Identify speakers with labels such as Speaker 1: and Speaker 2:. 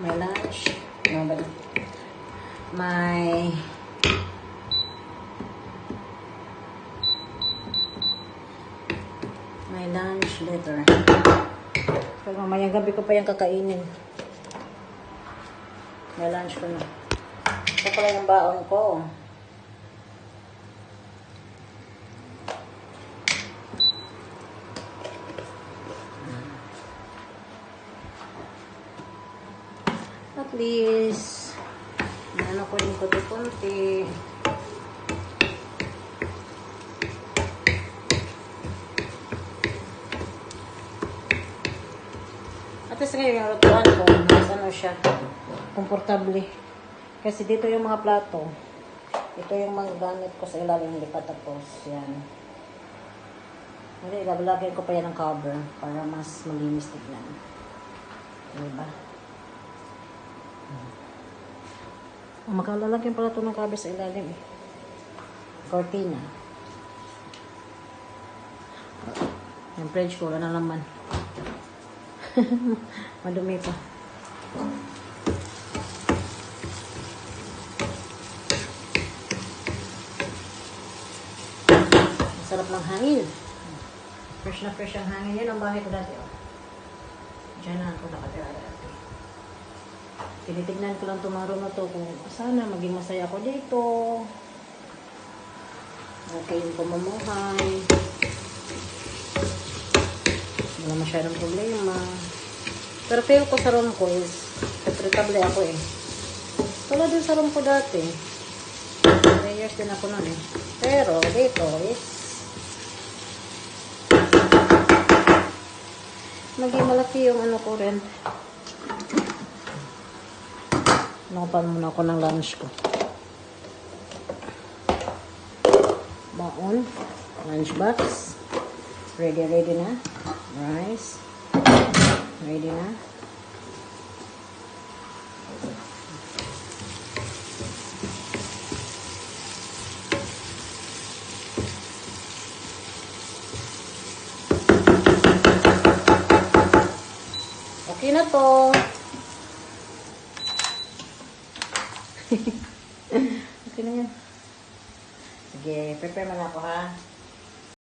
Speaker 1: My lunch. No, but my lunch later. Pag mamayang gabi ko pa yung kakainin. May lunch ko na. Ito pala yung baon ko. At least, ano ko yung kunti-kunti. At least ngayon yung lutuan ko, mas ano siya, komportable. Kasi dito yung mga plato. Ito yung mga gamit ko sa ilalim, hindi pa tapos. Yan. Hindi, lalagyan ko pa yan ng cover para mas malinis tignan. Diba? Magkalalagyan pala ito ng cover sa ilalim eh. Cortina. Yung fridge ko, wala na laman. Madumi pa. Masarap ng hangin. Fresh na fresh ang hangin. Yan ang bahay ko dati. Oh. Diyan na ako nakatira dati. Tinitignan ko lang tomorrow na to kung sana maging masaya ako dito. Okay yung pamumuhay. Wala masyadong problema. Pero feel ko sa room ko is comfortable ako eh. Wala din sa room ko dati. 3 years din ako nun eh. Pero dito is maging malaki yung ano ko rent. Nakapan muna ako ng lunch ko. Baon. Lunch box. Ready na. Rice. Ready na. Okay na to. Okay na yan. Sige, prepare mo na ako ha.